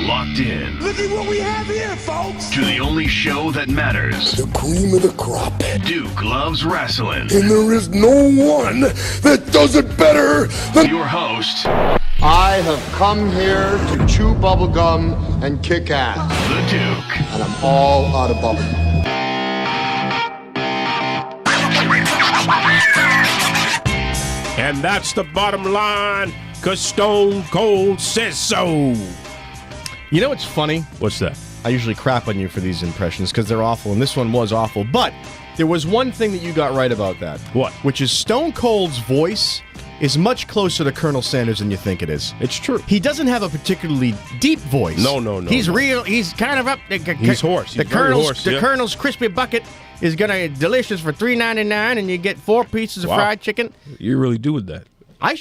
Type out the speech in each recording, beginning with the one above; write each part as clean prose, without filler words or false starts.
locked in. Look at what we have here, folks. To the only show that matters. The cream of the crop. Duke Loves Rasslin. And there is no one that does it better than your host. I have come here to chew bubblegum and kick ass. The Duke. And I'm all out of bubblegum. And that's the bottom line, because Stone Cold says so. You know what's funny? What's that? I usually crap on you for these impressions because they're awful, and this one was awful. But there was one thing that you got right about that. What? Which is Stone Cold's voice is much closer to Colonel Sanders than you think it is. It's true. He doesn't have a particularly deep voice. No. He's real. He's kind of up. He's hoarse. The Colonel's crispy bucket is gonna delicious for $3.99, and you get 4 pieces of fried chicken. You really do with that.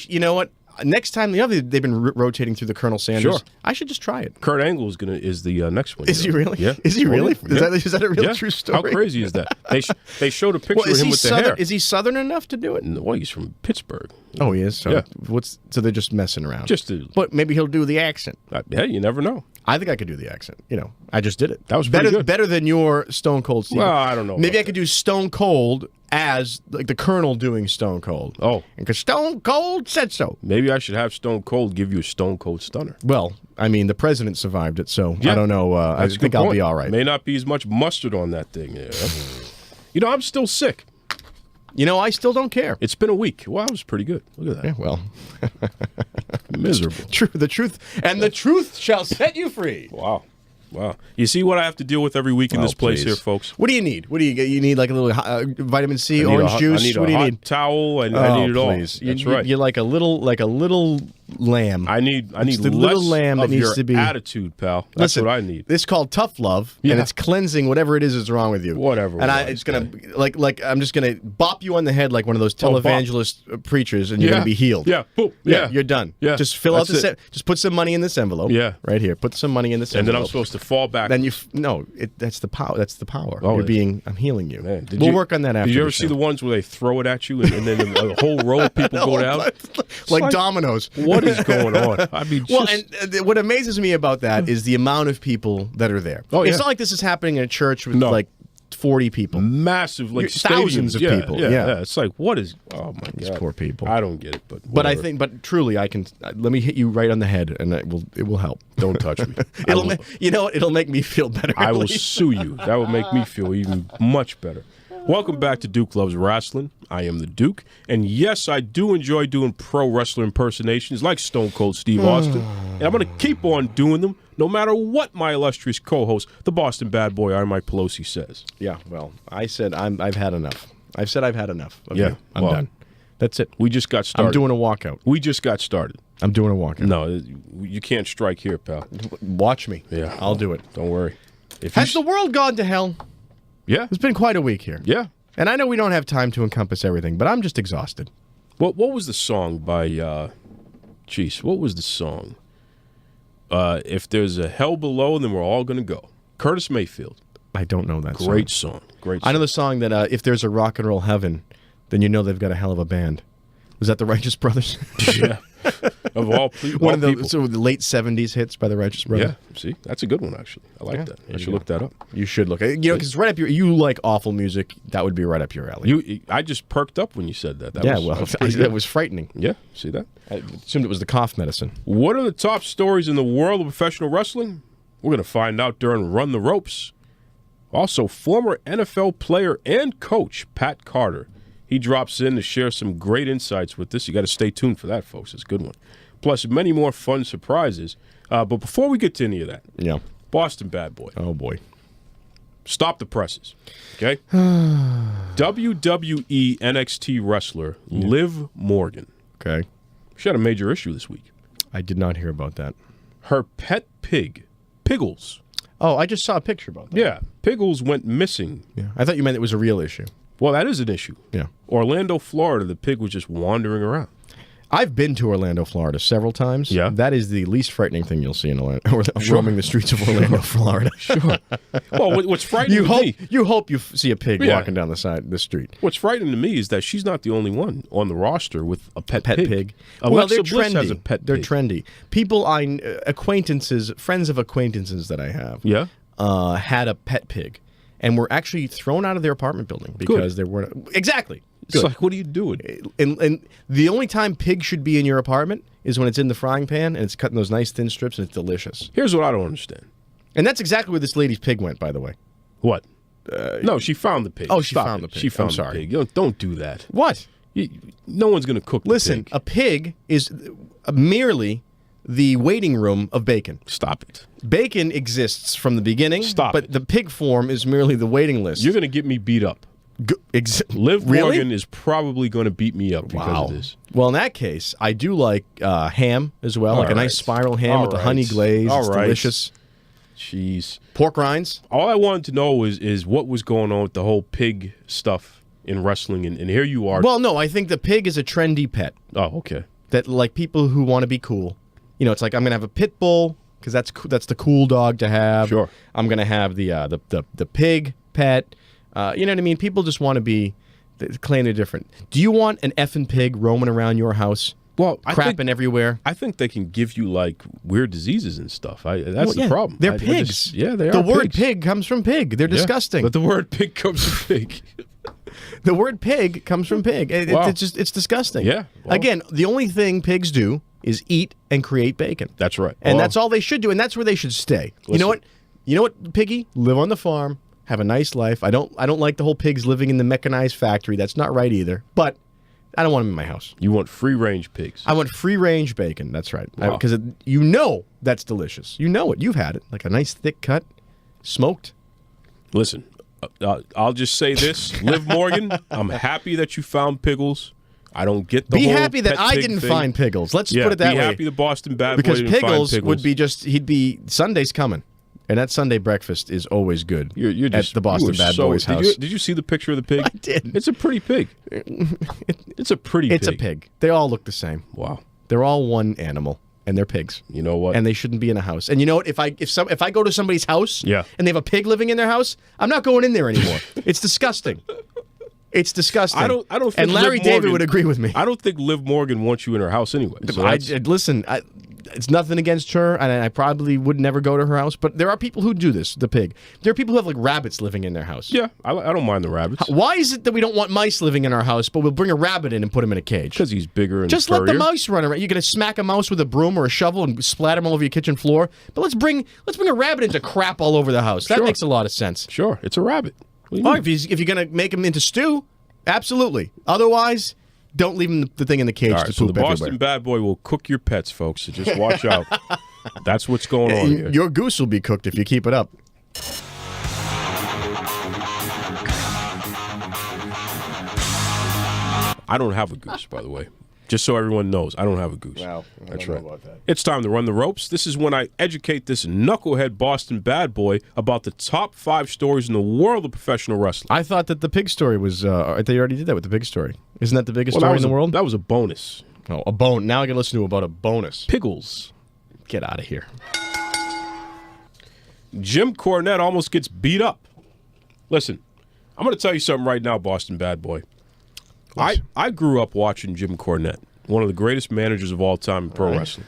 You know what? Next time, they've been rotating through the Colonel Sanders. Sure. I should just try it. Kurt Angle is the next one. Is he really? Yeah. Is he really? Yeah. Is that a real true story? How crazy is that? They showed a picture of him with the hair. Is he Southern enough to do it? Well, he's from Pittsburgh. Oh, he is? So yeah. So they're just messing around. But maybe he'll do the accent. Hey, you never know. I think I could do the accent. I just did it. That was pretty good. Better than your Stone Cold Steve. Well, I don't know. Maybe I could do Stone Cold as like the Colonel doing Stone Cold. Oh. Because Stone Cold said so. Maybe I should have Stone Cold give you a Stone Cold Stunner. Well, I mean, the president survived it, so I don't know. I think I'll be all right. May not be as much mustard on that thing. Yeah. I'm still sick. I still don't care. It's been a week. Well, I was pretty good. Look at that. Yeah, well. Miserable. The truth shall set you free. Wow. You see what I have to deal with every week in this place here, folks? What do you need? You need like a little vitamin C, orange juice? What do you need? Towel. I need it all. Please. That's right. You're like a little lamb. I need the less little lamb that of needs your to be attitude, pal. That's what I need. This is called tough love, and it's cleansing whatever it is that's wrong with you. Whatever. And it's gonna I'm just gonna bop you on the head like one of those televangelist preachers, and you're gonna be healed. Yeah. Boop. Yeah. You're done. Yeah. Just fill out the just put some money in this envelope. Yeah. Right here. Put some money in this and envelope. then I'm supposed to fall back. Then that's the power. That's the power. Oh, I'm healing you. Man, we'll work on that after. Did you ever the see show. the ones where they throw it at you and then a whole row of people go down? like dominoes. What is going on? I mean, and what amazes me about that is the amount of people that are there. Oh, It's not like this is happening in a church with like 40 people. Massive, like thousands of people. Yeah. It's like, what is? Oh my God, these poor people. I don't get it, but I think, truly, I can. Let me hit you right on the head, and it will help. Don't touch me. It'll make me feel better. I will sue you. That will make me feel even much better. Welcome back to Duke Loves Rasslin. I am the Duke, and yes, I do enjoy doing pro wrestler impersonations like Stone Cold Steve Austin, and I'm going to keep on doing them no matter what my illustrious co-host, the Boston bad boy, I. Mike Pelosi, says. Yeah, well, I said I've had enough. I've said I've had enough of you. I'm done. That's it. We just got started. I'm doing a walkout. We just got started. I'm doing a walkout. No, you can't strike here, pal. Watch me. Yeah, I'll do it. Don't worry. Has the world gone to hell? Yeah. It's been quite a week here. Yeah. And I know we don't have time to encompass everything, but I'm just exhausted. What was the song by, what was the song? If there's a hell below, then we're all going to go. Curtis Mayfield. I don't know that song. Great song. I know the song that if there's a rock and roll heaven, then you know they've got a hell of a band. Was that the Righteous Brothers? Yeah. Of all people. One of the late 70s hits by the Righteous Brothers. Yeah, see? That's a good one, actually. I like that. I should look that up. You should look. Because right up you like awful music. That would be right up your alley. I just perked up when you said that. That was frightening. Yeah, see that? I assumed it was the cough medicine. What are the top stories in the world of professional wrestling? We're going to find out during Run the Ropes. Also, former NFL player and coach Pat Carter. He drops in to share some great insights with us. You got to stay tuned for that, folks. It's a good one. Plus, many more fun surprises. But before we get to any of that, Boston bad boy. Oh, boy. Stop the presses, okay? WWE NXT wrestler Liv Morgan. Okay. She had a major issue this week. I did not hear about that. Her pet pig, Piggles. Oh, I just saw a picture about that. Yeah, Piggles went missing. Yeah, I thought you meant it was a real issue. Well, that is an issue. Yeah. Orlando, Florida, the pig was just wandering around. I've been to Orlando, Florida several times. Yeah. That is the least frightening thing you'll see in Orlando. Roaming the streets of Orlando, Florida. Sure. Well, what's frightening to me... You hope you see a pig walking down the street. What's frightening to me is that she's not the only one on the roster with a pet pig. Alexa They're Bliss trendy. has a pet pig. They're trendy. People friends of acquaintances that I have had a pet pig and were actually thrown out of their apartment building because there weren't... Exactly. It's like, what are you doing? And the only time pig should be in your apartment is when it's in the frying pan and it's cutting those nice thin strips and it's delicious. Here's what I don't understand. And that's exactly where this lady's pig went, by the way. What? No, she found the pig. Oh, she found the pig. She found I'm sorry. the pig. Don't do that. What? No one's going to cook the Listen, pig. a pig is merely the waiting room of bacon. Stop it. Bacon exists from the beginning, but it. the pig form is merely the waiting list. You're going to get me beat up. Liv Really? Morgan is probably going to beat me up because of this. Well, in that case, I do like ham as well, like a nice spiral ham with the honey glaze. It's delicious. Jeez. Pork rinds. All I wanted to know is what was going on with the whole pig stuff in wrestling, and here you are. Well, no, I think the pig is a trendy pet. Oh, okay. That, like, people who want to be cool. You know, it's like, I'm going to have a pit bull because that's the cool dog to have. Sure. I'm going to have the pig pet. You know what I mean? People just want to be, claim they're different. Do you want an effing pig roaming around your house? Well, crapping everywhere? I think they can give you, like, weird diseases and stuff. That's the problem. They're pigs. They are The word pigs. pig comes from pig. They're disgusting. But the word pig comes from pig. The word pig comes from pig. Wow. It's disgusting. Yeah. Well. Again, the only thing pigs do is eat and create bacon. That's right. And that's all they should do, and that's where they should stay. Listen. You know what, Piggy? Live on the farm, have a nice life. I don't like the whole pigs living in the mechanized factory. That's not right either. But I don't want them in my house. You want free-range pigs. I want free-range bacon. That's right. Wow. Because you know that's delicious. You know it. You've had it. Like a nice thick cut, smoked. Listen, I'll just say this. Liv Morgan, I'm happy that you found Piggles. I don't get the Be whole happy that pet I pig didn't thing. find Piggles. Let's put it that be way. happy the Boston Bad Boy Because didn't find Piggles Piggles. would be he'd be Sunday's coming. And that Sunday breakfast is always good You're just, at the Boston Bad Boys house. Did you see the picture of the pig? I did. It's a pretty pig. It's a pretty pig. It's a pig. They all look the same. Wow. They're all one animal, and they're pigs. You know what? And they shouldn't be in a house. And you know what? If I go to somebody's house, Yeah. and they have a pig living in their house, I'm not going in there anymore. It's disgusting. It's disgusting. I don't think And Larry Liv David Morgan would agree with me. I don't think Liv Morgan wants you in her house anyway. So Listen, it's nothing against her, and I probably would never go to her house. But there are people who do this. The pig. There are people who have like rabbits living in their house. yeah, I don't mind the rabbits Why is it that we don't want mice living in our house, but we'll bring a rabbit in and put him in a cage? because he's bigger and Just let the furrier. mouse run around. You're gonna smack a mouse with a broom or a shovel and splatter him all over your kitchen floor. But let's bring a rabbit into crap all over the house. That Sure. makes a lot of sense. Sure, it's a rabbit. What do you Oh, mean? if you're gonna make him into stew, absolutely. Otherwise, don't leave him the thing in the cage All to right, so poop the Boston everywhere. Bad Boy will cook your pets, folks. So just watch out. That's what's going on here. Your goose will be cooked if you keep it up. I don't have a goose, by the way. Just so everyone knows, I don't have a goose. Wow, That's right. It's time to run the ropes. This is when I educate this knucklehead Boston Bad Boy about the top 5 stories in the world of professional wrestling. I thought that the pig story was. I thought you already did that with the pig story. Isn't that the biggest story in the world? That was a bonus. Oh, a bone. Now I can listen to about a bonus. Piggles. Get out of here. Jim Cornette almost gets beat up. Listen, I'm going to tell you something right now, Boston Bad Boy. I grew up watching Jim Cornette, one of the greatest managers of all time in pro wrestling.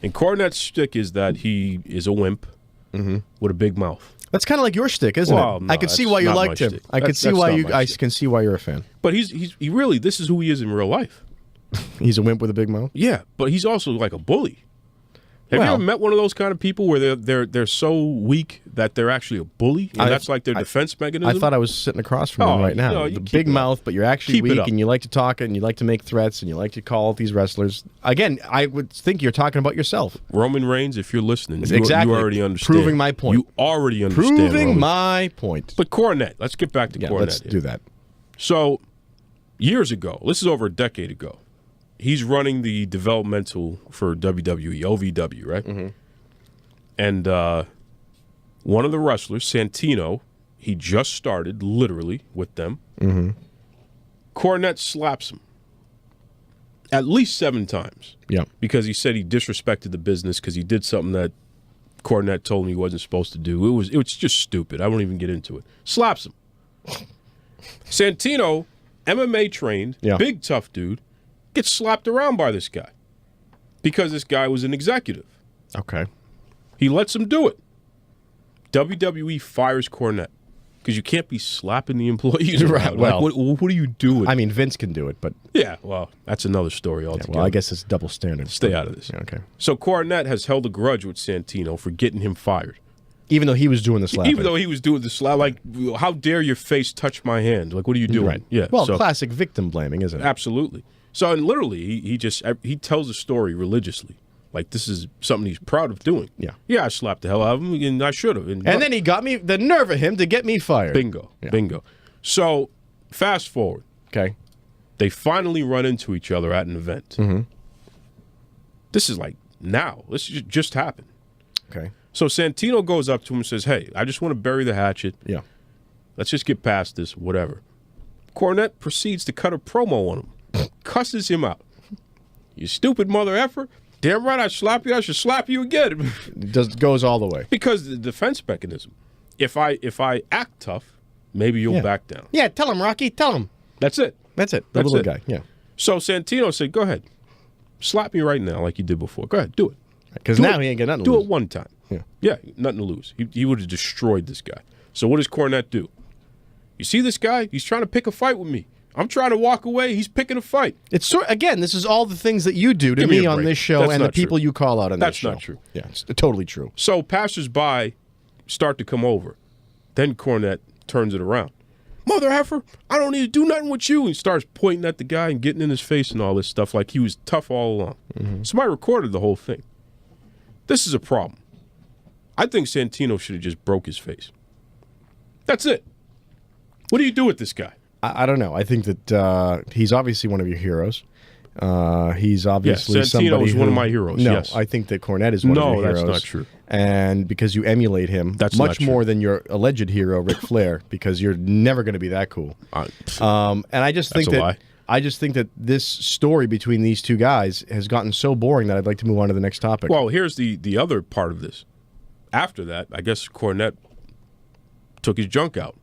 And Cornette's shtick is that he is a wimp with a big mouth. That's kind of like your shtick, isn't Well, it? no, I can see that's why you not liked my him. shtick. I can That's see why not you. my I shtick. can see why you're a fan. But he really, this is who he is in real life. He's a wimp with a big mouth. Yeah, but he's also like a bully. Have you Well- ever met one of those kind of people where they're so weak that they're actually a bully, and that's like their defense mechanism? I thought I was sitting across from him Oh, right now. no, you The keep big it up. mouth, but you're actually Keep it weak, up. and you like to talk, and you like to make threats, and you like to call out these wrestlers. Again, I would think you're talking about yourself. Roman Reigns, if you're listening, Exactly. you already understand. Proving my point. You already understand. Proving Roman. my point. But Cornette, let's get back to Yeah, Cornette. let's here. do that. So, years ago, this is over a decade ago, he's running the developmental for WWE, OVW, right? Mm-hmm. And one of the wrestlers, Santino, he just started, literally, with them. Mm-hmm. Cornette slaps him. At least 7 times. Yeah. Because he said he disrespected the business because he did something that Cornette told him he wasn't supposed to do. It was just stupid. I won't even get into it. Slaps him. Santino, MMA trained, big tough dude, gets slapped around by this guy because this guy was an executive. Okay. He lets him do it. WWE fires Cornette because you can't be slapping the employees around. Right, well, like, what are you doing? I mean, Vince can do it, but... Yeah, well, that's another story altogether. Yeah, well, I guess it's double standard. Stay out of this. Yeah, okay. So Cornette has held a grudge with Santino for getting him fired. Even though he was doing the slapping. Even though he was doing the slap. Like, how dare your face touch my hand? Like, what are you doing? Right. Yeah. Well, classic victim blaming, isn't it? Absolutely. So, and literally, he tells a story religiously. Like, this is something he's proud of doing. Yeah. Yeah, I slapped the hell out of him, and I should have. And then he got me, the nerve of him to get me fired. Bingo. Yeah. Bingo. So, fast forward. Okay. They finally run into each other at an event. Mm-hmm. This is like now. This just happened. Okay. So Santino goes up to him and says, hey, I just want to bury the hatchet. Yeah. Let's just get past this, whatever. Cornette proceeds to cut a promo on him. Cusses him out. You stupid mother effer. Damn right I slap you. I should slap you again. It goes all the way. Because the defense mechanism. If I act tough, maybe you'll back down. Yeah, tell him, Rocky. Tell him. That's it. That's it. The little guy. Yeah. So Santino said, go ahead. Slap me right now like you did before. Go ahead. Do it. Because now he ain't got nothing to lose. Do it one time. Yeah. Yeah, nothing to lose. He would have destroyed this guy. So what does Cornette do? You see this guy? He's trying to pick a fight with me. I'm trying to walk away. He's picking a fight. It's again, this is all the things that you do to me on this show and the people you call out on this show. That's not true. Yeah, it's totally true. So passersby start to come over. Then Cornette turns it around. Mother heifer, I don't need to do nothing with you. And he starts pointing at the guy and getting in his face and all this stuff like he was tough all along. Mm-hmm. Somebody recorded the whole thing. This is a problem. I think Santino should have just broke his face. That's it. What do you do with this guy? I don't know. I think that he's obviously one of your heroes. He's obviously Santino is one of my heroes. No, yes. I think that Cornette is one of your heroes. No, that's not true. And because you emulate him much more than your alleged hero, Ric Flair, because you're never going to be that cool. And I just think that this story between these two guys has gotten so boring that I'd like to move on to the next topic. Well, here's the other part of this. After that, I guess Cornette took his junk out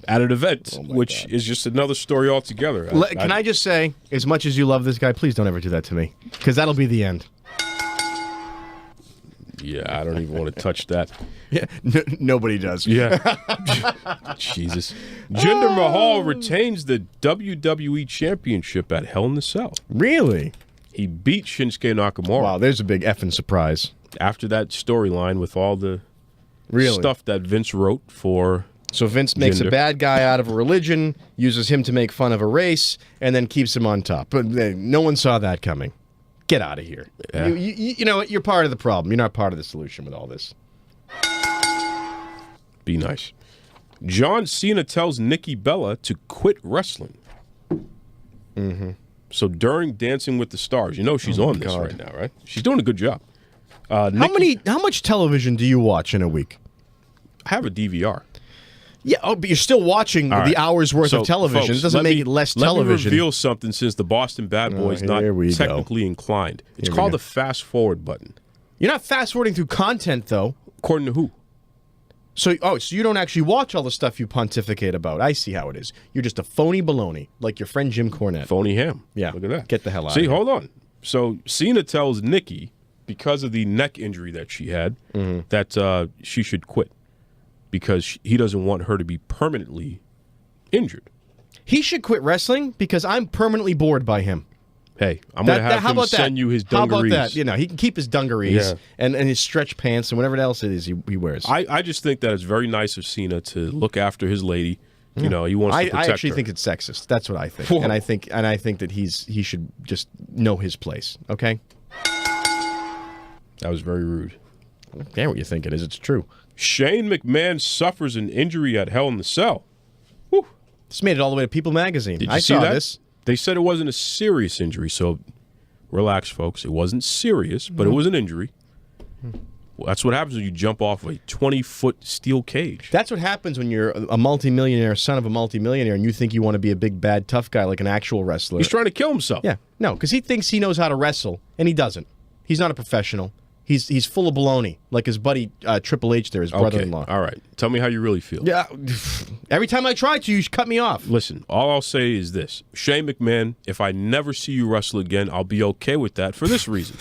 at an event, which is just another story altogether. Can I just say, as much as you love this guy, please don't ever do that to me, because that'll be the end. Yeah, I don't even want to touch that. Yeah, nobody does. Yeah. Jesus. Jinder Mahal retains the WWE Championship at Hell in a Cell. Really? He beat Shinsuke Nakamura. Wow, there's a big effing surprise. After that storyline with all the stuff that Vince wrote for... So Vince makes a bad guy out of a religion, uses him to make fun of a race, and then keeps him on top. But no one saw that coming. Get out of here. Yeah. You know what? You're part of the problem. You're not part of the solution with all this. Be nice. John Cena tells Nikki Bella to quit wrestling. Mm-hmm. So during Dancing with the Stars, you know she's on this right now, right? She's doing a good job. How much television do you watch in a week? I have a DVR. Yeah, but you're still watching the hour's worth of television. Folks, it doesn't make it less television. Let me reveal something since the Boston Bad Boys not technically inclined. It's called the fast forward button. You're not fast forwarding through content, though. According to who? So you don't actually watch all the stuff you pontificate about. I see how it is. You're just a phony baloney, like your friend Jim Cornette. Phony ham. Yeah. Look at that. Get the hell out of here. See, hold on. So Cena tells Nikki, because of the neck injury that she had, that she should quit. Because he doesn't want her to be permanently injured. He should quit wrestling because I'm permanently bored by him. Hey, I'm going to have him send you his dungarees. How about that? You know, he can keep his dungarees and his stretch pants and whatever else it is he wears. I just think that it's very nice of Cena to look after his lady. You know, he wants to protect her. I actually think it's sexist. That's what I think. Whoa. And I think that he should just know his place. Okay. That was very rude. I don't care what you think it is. It's true. Shane McMahon suffers an injury at Hell in the Cell. Whew. This made it all the way to People Magazine. Did you see saw that? This. They said it wasn't a serious injury, so relax, folks. It wasn't serious, but it was an injury. Well, that's what happens when you jump off a 20-foot steel cage. That's what happens when you're a multimillionaire, son of a multimillionaire, and you think you want to be a big, bad, tough guy like an actual wrestler. He's trying to kill himself. Yeah. No, because he thinks he knows how to wrestle, and he doesn't. He's not a professional. He's full of baloney, like his buddy Triple H there, his brother-in-law. All right. Tell me how you really feel. Yeah. Every time I try to, you cut me off. Listen, all I'll say is this. Shane McMahon, if I never see you wrestle again, I'll be okay with that for this reason.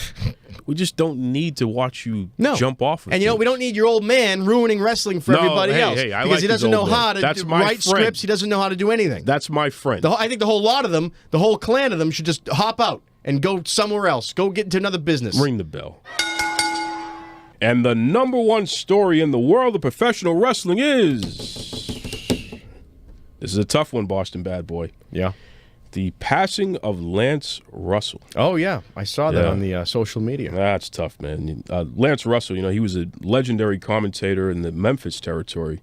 We just don't need to watch you jump off of And, you know, we don't need your old man ruining wrestling for everybody else. Because he doesn't know how to write scripts. He doesn't know how to do anything. That's my friend. I think the whole lot of them, the whole clan of them, should just hop out and go somewhere else. Go get into another business. Ring the bell. And the number one story in the world of professional wrestling is... This is a tough one, Boston Bad Boy. Yeah. The passing of Lance Russell. Oh, yeah. I saw that on the social media. That's tough, man. Lance Russell, you know, he was a legendary commentator in the Memphis territory.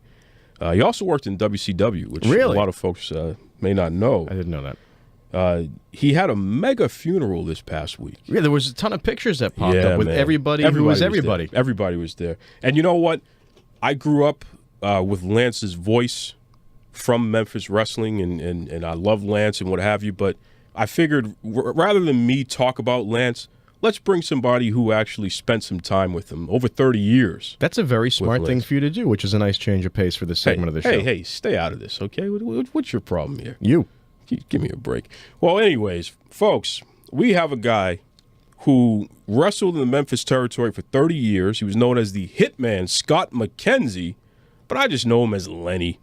He also worked in WCW, which a lot of folks may not know. I didn't know that. He had a mega funeral this past week. Yeah, there was a ton of pictures that popped up with everybody who was everybody. Everybody was there. And you know what? I grew up with Lance's voice from Memphis wrestling, and I love Lance and what have you, but I figured rather than me talk about Lance, let's bring somebody who actually spent some time with him, over 30 years. That's a very smart thing for you to do, which is a nice change of pace for this segment of the show. Hey, stay out of this, okay? What's your problem here? You. Give me a break. Well, anyways, folks, we have a guy who wrestled in the Memphis territory for 30 years. He was known as the Hitman Scott McKenzie, but I just know him as Lenny.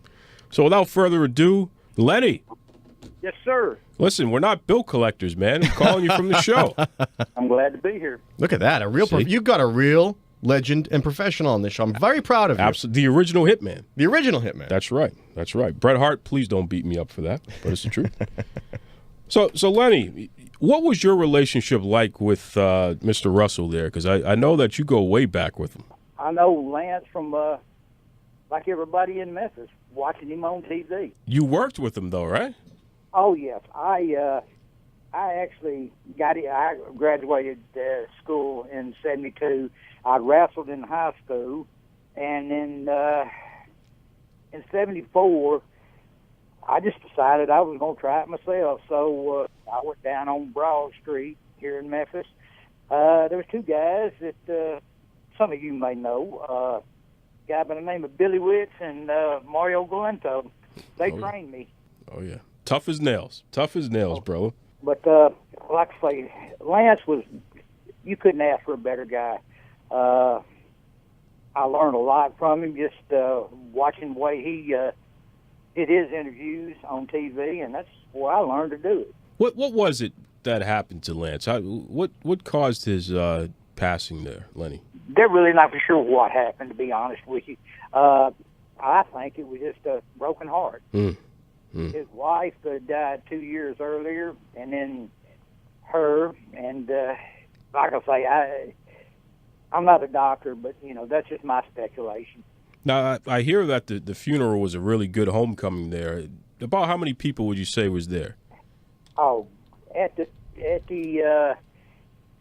So without further ado, Lenny. Yes, sir. Listen, we're not bill collectors, man. I'm calling you from the show. I'm glad to be here. Look at that. You've got a real legend and professional on this show. I'm very proud of you. Absolutely. The original Hitman. The original Hitman. That's right. That's right. Bret Hart, please don't beat me up for that, but it's the truth. So Lenny, what was your relationship like with Mr. Russell there? Because I know that you go way back with him. I know Lance from, like everybody in Memphis, watching him on TV. You worked with him, though, right? Oh, yes. I actually I graduated school in 72. I wrestled in high school, and then in 74, I just decided I was going to try it myself. So I went down on Broad Street here in Memphis. There was two guys that some of you may know, a guy by the name of Billy Witz and Mario Galento. They trained me. Oh, yeah. Tough as nails. Tough as nails, brother. But like I say, Lance was, you couldn't ask for a better guy. I learned a lot from him just watching the way he did his interviews on TV, and that's where I learned to do it. What was it that happened to Lance? What caused his passing there, Lenny? They're really not for sure what happened, to be honest with you. I think it was just a broken heart. His wife died 2 years earlier, and then her, and like I say, I'm not a doctor, but, you know, that's just my speculation. Now, I hear that the funeral was a really good homecoming there. About how many people would you say was there? Oh, at the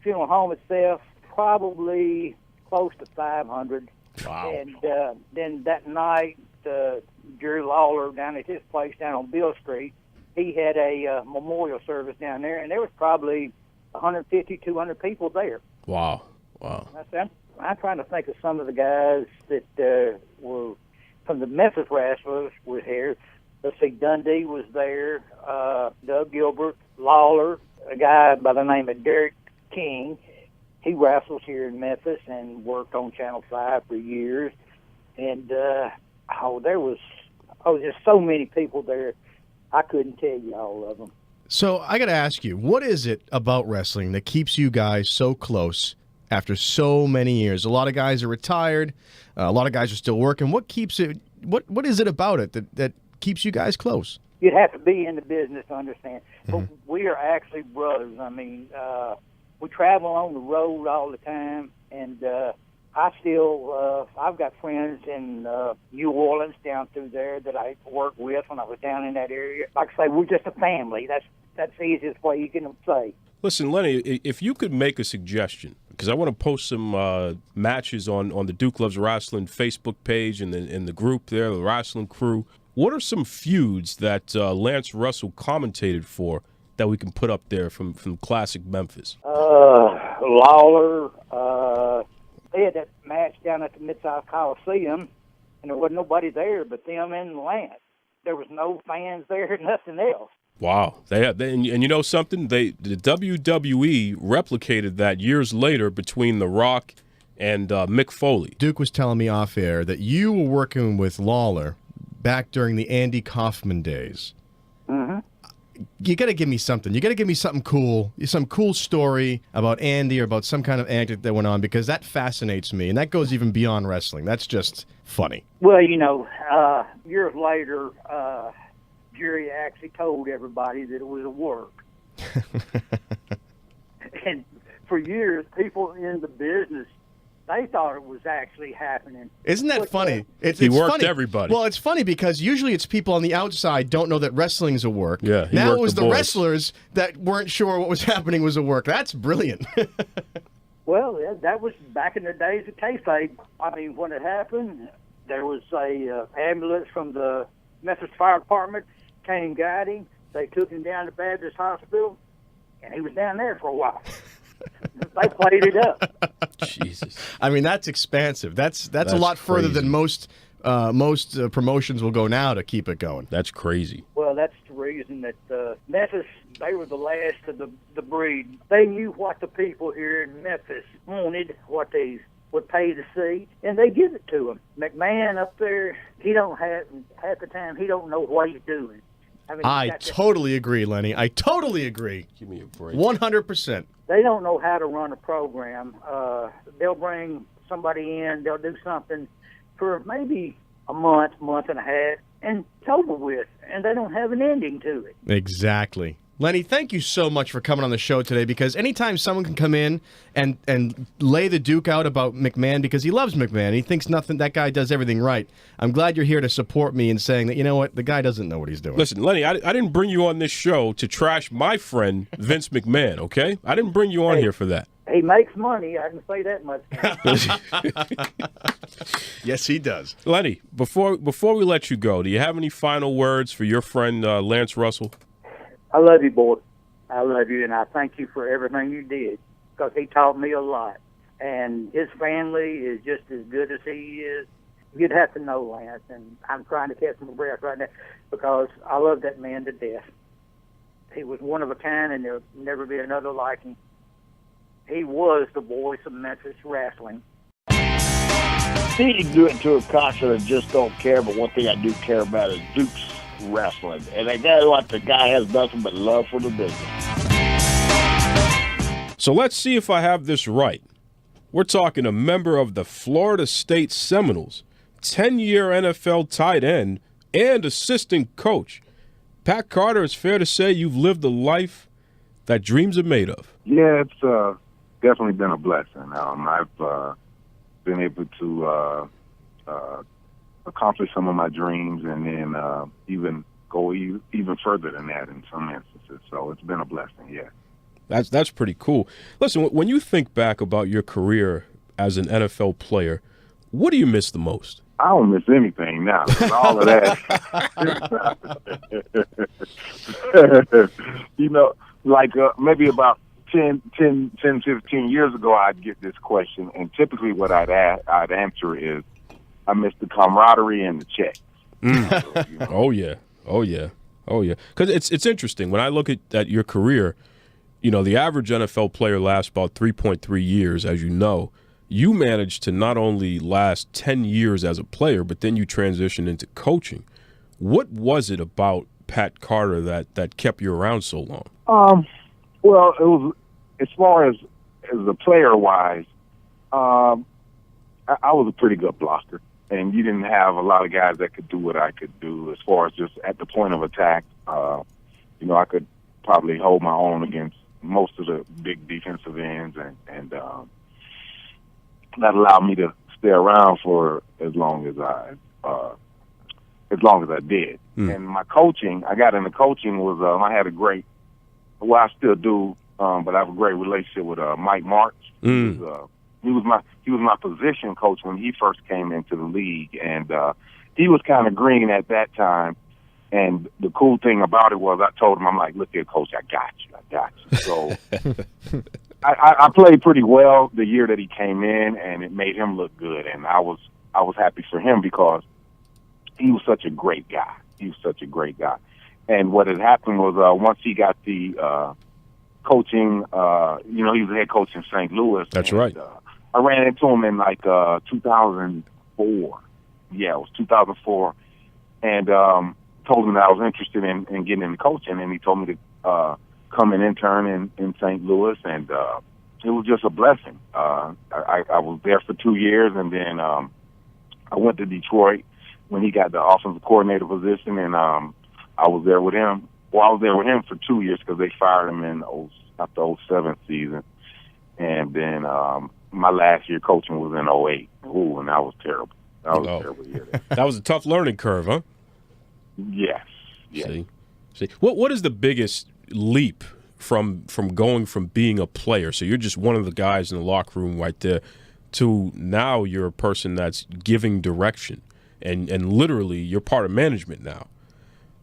funeral home itself, probably close to 500. Wow. And then that night, Jerry Lawler down at his place down on Bill Street, he had a memorial service down there, and there was probably 150, 200 people there. Wow. I'm trying to think of some of the guys that were from the Memphis wrestlers were here. Let's see, Dundee was there, Doug Gilbert, Lawler, a guy by the name of Derek King. He wrestles here in Memphis and worked on Channel 5 for years. And, there was just so many people there. I couldn't tell you all of them. So I got to ask you, what is it about wrestling that keeps you guys so close after so many years? A lot of guys are retired. A lot of guys are still working. What keeps it? What is it about it that keeps you guys close? You'd have to be in the business to understand. But we are actually brothers. I mean, we travel on the road all the time, and I've got friends in New Orleans down through there that I worked with when I was down in that area. Like I say, we're just a family. That's the easiest way you can say. Listen, Lenny, if you could make a suggestion because I want to post some matches on the Duke Loves Rasslin Facebook page and in the group there, the Rasslin crew. What are some feuds that Lance Russell commentated for that we can put up there from classic Memphis? Lawler. They had that match down at the Mid-South Coliseum, and there wasn't nobody there but them and Lance. There was no fans there, nothing else. Wow. And you know something? The WWE replicated that years later between The Rock and Mick Foley. Duke was telling me off air that you were working with Lawler back during the Andy Kaufman days. Mm-hmm. You got to give me something. You got to give me something cool, some cool story about Andy or about some kind of anecdote that went on, because that fascinates me, and that goes even beyond wrestling. That's just funny. Well, years later, Jerry actually told everybody that it was a work. And for years, people in the business, they thought it was actually happening. Isn't that funny? He worked funny. everybody. Well, it's funny because usually it's people on the outside don't know that wrestling is a work. Yeah, now it was the wrestlers that weren't sure what was happening was a work. That's brilliant. Well, that was back in the days of kayfabe. I mean, when it happened, there was a ambulance from the Memphis Fire Department came, got him. They took him down to Baptist Hospital, and he was down there for a while. They played it up. Jesus. I mean, that's expansive. That's a lot further crazy. than most promotions will go now to keep it going. That's crazy. Well, that's the reason that Memphis, they were the last of the breed. They knew what the people here in Memphis wanted, what they would pay to see, and they give it to them. McMahon up there, he don't have, half the time, he don't know what he's doing. I mean, I totally agree, Lenny. I totally agree. Give me a break. 100%. They don't know how to run a program. They'll bring somebody in, they'll do something for maybe a month and a half, and it's over with, and they don't have an ending to it. Exactly. Lenny, thank you so much for coming on the show today, because anytime someone can come in and lay the Duke out about McMahon, because he loves McMahon, he thinks that guy does everything right. I'm glad you're here to support me in saying that, you know what, the guy doesn't know what he's doing. Listen, Lenny, I didn't bring you on this show to trash my friend Vince McMahon, okay? I didn't bring you on here for that. He makes money, I can say that much. Yes, he does. Lenny, before we let you go, do you have any final words for your friend Lance Russell? I love you, boy. I love you, and I thank you for everything you did, because he taught me a lot. And his family is just as good as he is. You'd have to know Lance, and I'm trying to catch my breath right now, because I love that man to death. He was one of a kind, and there'll never be another like him. He was the voice of Memphis wrestling. See, you do it to a concert, I just don't care, but one thing I do care about is Duke's wrestling, and I tell you what, the guy has nothing but love for the business. So let's see if I have this right. We're talking a member of the Florida State Seminoles, 10-year NFL tight end, and assistant coach. Pat Carter, it's fair to say you've lived the life that dreams are made of. Yeah, it's definitely been a blessing. I've been able to accomplish some of my dreams, and then even go even further than that in some instances. So it's been a blessing, yeah. That's pretty cool. Listen, when you think back about your career as an NFL player, what do you miss the most? I don't miss anything now. All of that. Maybe about 10, 15 years ago, I'd get this question, and typically what I'd answer is, I miss the camaraderie and the checks. So, you know. Oh yeah. Because it's interesting. When I look at your career, the average NFL player lasts about 3.3 years, as you know. You managed to not only last 10 years as a player, but then you transitioned into coaching. What was it about Pat Carter that kept you around so long? Well, it was, as far as a player-wise, I was a pretty good blocker. And you didn't have a lot of guys that could do what I could do as far as just at the point of attack. I could probably hold my own against most of the big defensive ends, and that allowed me to stay around for as long as I did. And my coaching, I got into coaching, was I had a great, well, I still do, but I have a great relationship with Mike March. He was my position coach when he first came into the league, and he was kind of green at that time. And the cool thing about it was, I told him, I'm like, look here, coach, I got you. So I played pretty well the year that he came in, and it made him look good. And I was happy for him because he was such a great guy. And what had happened was once he got the coaching, he was the head coach in St. Louis. That's right. I ran into him in like 2004. Yeah, it was 2004. And told him that I was interested in getting into coaching, and he told me to come and intern in St. Louis, and it was just a blessing. I was there for 2 years, and then I went to Detroit when he got the offensive coordinator position, and I was there with him. Well, I was there with him for 2 years because they fired him after the 07 season, and then my last year coaching was in 08. Ooh, and that was terrible. That was a terrible year. That was a tough learning curve, huh? Yes. See. What is the biggest leap from going from being a player? So you're just one of the guys in the locker room right there, to now you're a person that's giving direction, and literally you're part of management now.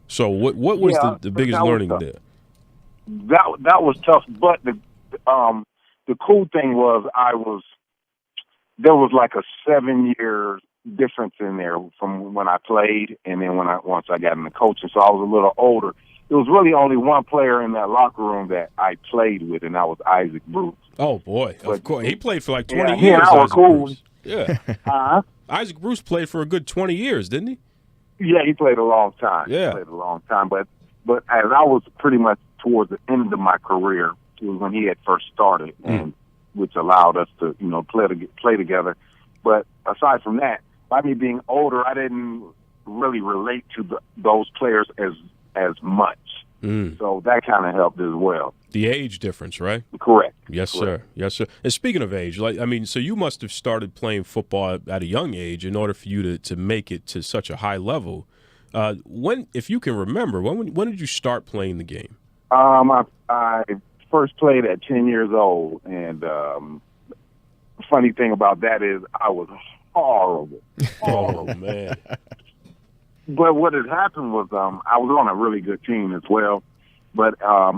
So what was the biggest learning there? That was tough, but the cool thing was there was like a 7-year difference in there from when I played and then once I got into coaching. So I was a little older. There was really only one player in that locker room that I played with, and that was Isaac Bruce. Oh boy, of course he played for like 20 years. He and I were cool. Bruce. Yeah, Isaac Bruce played for a good 20 years, didn't he? Yeah, he played a long time. Yeah, he played a long time. But as I was pretty much towards the end of my career, it was when he had first started, and which allowed us to play together. But aside from that, by me being older, I didn't really relate to those players as much. So that kind of helped as well. The age difference, right? Correct. Yes, Correct. sir. Yes, sir. And speaking of age, so you must have started playing football at a young age in order for you to make it to such a high level. When, if you can remember, when did you start playing the game? I first played at 10 years old, and funny thing about that is I was horrible. Oh, man. But what had happened was I was on a really good team as well. But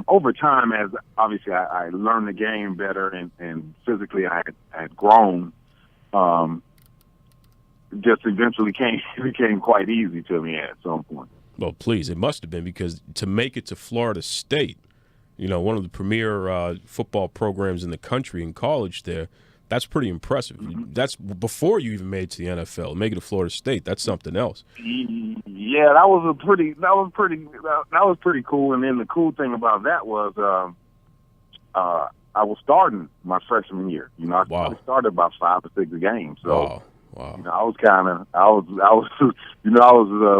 over time, as obviously I learned the game better and physically I had grown, just eventually became quite easy to me at some point. Well, please, it must have been, because to make it to Florida State, one of the premier football programs in the country in college there, that's pretty impressive. That's before you even made it to the NFL. Make it to Florida State, that's something else. Yeah, that was pretty cool. And then the cool thing about that was I was starting my freshman year. I started about 5 or 6 games. So wow. I was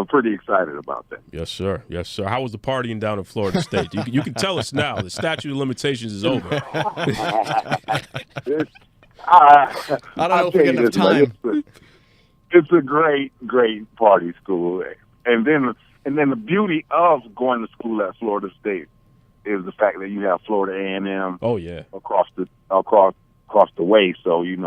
pretty excited about that. Yes, sir. Yes, sir. How was the partying down in Florida State? You can tell us now. The statute of limitations is over. I don't know if we get enough time. It's a great party school, and then the beauty of going to school at Florida State is the fact that you have Florida A&M. Oh yeah, across the way. So you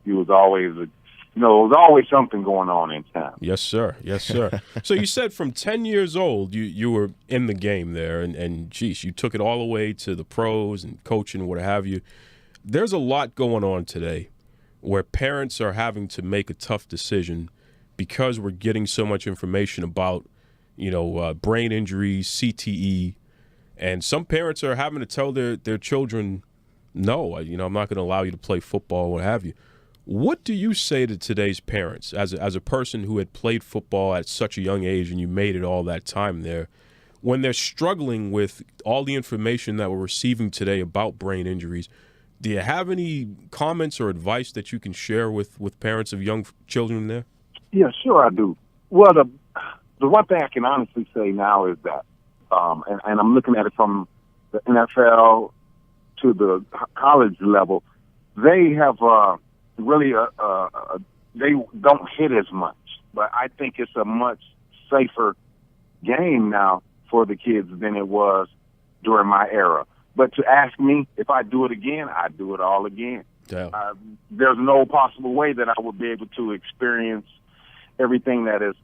was always it was always something going on in town. Yes, sir. Yes, sir. So you said from 10 years old you were in the game there, and geez, you took it all the way to the pros and coaching, what have you. There's a lot going on today where parents are having to make a tough decision because we're getting so much information about, brain injuries, CTE, and some parents are having to tell their children, no, I'm not going to allow you to play football, what have you. What do you say to today's parents as a person who had played football at such a young age and you made it all that time there, when they're struggling with all the information that we're receiving today about brain injuries? Do you have any comments or advice that you can share with parents of young children there? Yeah, sure I do. Well, the one thing I can honestly say now is that, and I'm looking at it from the NFL to the college level, they have really they don't hit as much. But I think it's a much safer game now for the kids than it was during my era. But to ask me if I do it again, I'd do it all again. Yeah. There's no possible way that I would be able to experience everything that has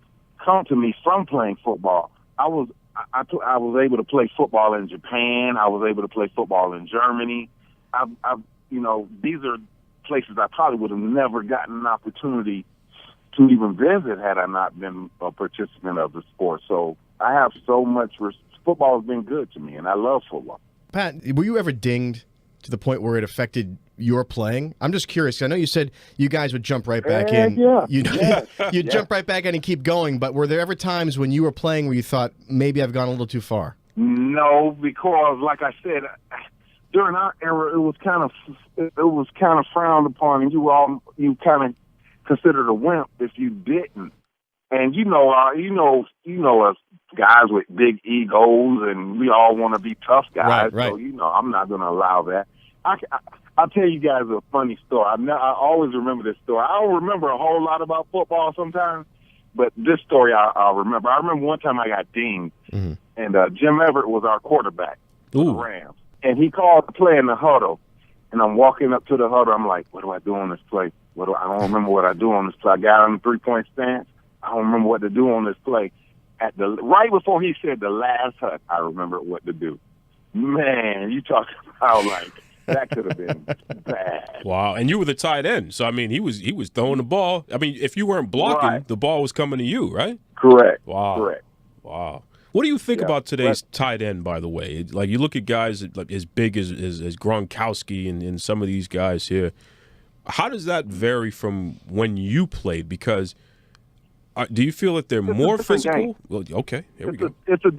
come to me from playing football. I was able to play football in Japan. I was able to play football in Germany. These are places I probably would have never gotten an opportunity to even visit had I not been a participant of the sport. So I have so much. Football has been good to me, and I love football. Pat, were you ever dinged to the point where it affected your playing? I'm just curious. I know you said you guys would jump right back in. Yeah. You'd jump right back in and keep going, but were there ever times when you were playing where you thought, maybe I've gone a little too far? No, because like I said, during our era, it was kind of frowned upon, and you kind of considered a wimp if you didn't. And you know us guys with big egos, and we all want to be tough guys. Right. So I'm not going to allow that. I'll tell you guys a funny story. I always remember this story. I don't remember a whole lot about football sometimes, but this story I'll remember. I remember one time I got dinged, and Jim Everett was our quarterback for the Rams, and he called the play in the huddle. And I'm walking up to the huddle. I'm like, what do I do on this play? I don't remember what I do on this play. I got on the 3-point stance. I don't remember what to do on this play. Right before he said the last hut, I remember what to do. Man, you talking about like that could have been bad. Wow, and you were the tight end, so I mean, he was throwing the ball. I mean, if you weren't blocking, the ball was coming to you, right? Correct. Wow. Correct. Wow. What do you think about today's tight end? By the way, like you look at guys like as big as Gronkowski and some of these guys here. How does that vary from when you played? Because do you feel that they're more physical? Game. Well, okay, here we go. It's a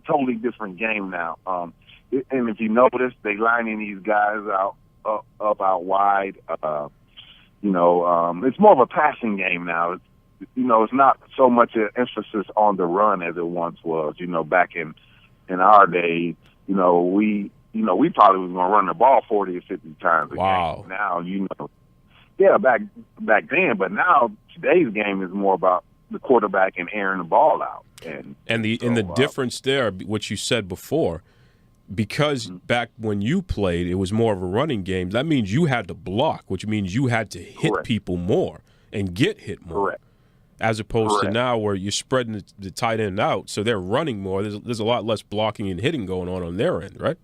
totally different game now. And if you notice, they lining these guys out wide. It's more of a passing game now. It's not so much an emphasis on the run as it once was. Back in our day, we probably was going to run the ball 40 or 50 times a game. Now, back then, but now today's game is more about the quarterback and airing the ball out. And the difference there, what you said before, because back when you played, it was more of a running game. That means you had to block, which means you had to hit people more and get hit more. Correct. As opposed to now where you're spreading the tight end out, so they're running more. There's a lot less blocking and hitting going on their end, right?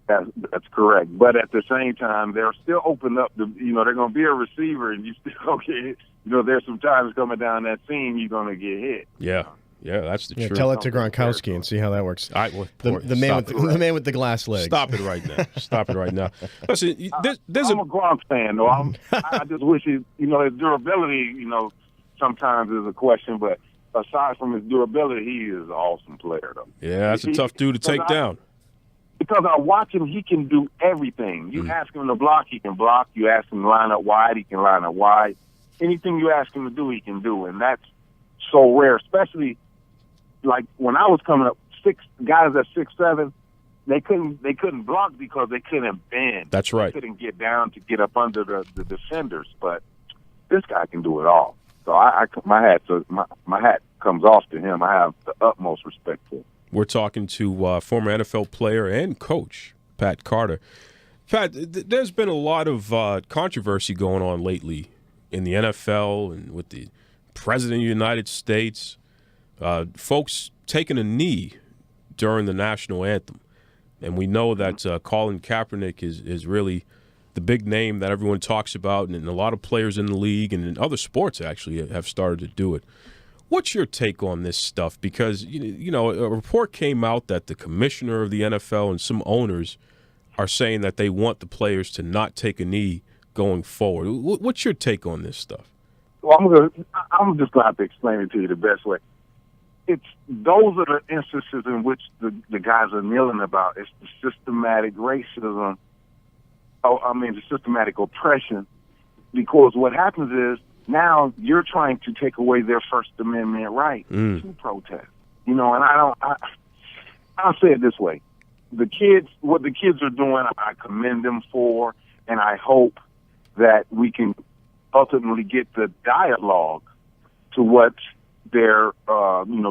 That's correct. But at the same time, they're still open up. They're going to be a receiver, and you still get hit. There's some times coming down that seam, you're going to get hit. Yeah, that's the truth. Tell it to Gronkowski and see how that works. All right, well, the man with the glass legs. Stop it right now. Stop it right now. Listen, there's I'm a Gronk fan, though. I just wish his durability, sometimes is a question, but aside from his durability, he is an awesome player, though. Yeah, that's a tough dude to take down. Because I watch him, he can do everything. You ask him to block, he can block. You ask him to line up wide, he can line up wide. Anything you ask him to do, he can do, and that's so rare. Especially like when I was coming up, guys at 6'7", they couldn't block because they couldn't bend. That's right. They couldn't get down to get up under the defenders. But this guy can do it all. So my hat comes off to him. I have the utmost respect for him. We're talking to former NFL player and coach Pat Carter. Pat, there's been a lot of controversy going on lately in the NFL and with the President of the United States. Folks taking a knee during the national anthem. And we know that Colin Kaepernick is really the big name that everyone talks about, and a lot of players in the league and in other sports actually have started to do it. What's your take on this stuff? Because, a report came out that the commissioner of the NFL and some owners are saying that they want the players to not take a knee going forward. What's your take on this stuff? Well, I'm just going to have to explain it to you the best way. Those are the instances in which the guys are kneeling about. It's the systematic racism. The systematic oppression. Because what happens is, now you're trying to take away their First Amendment right to protest. And I'll say it this way. What the kids are doing, I commend them for, and I hope that we can ultimately get the dialogue to what they're,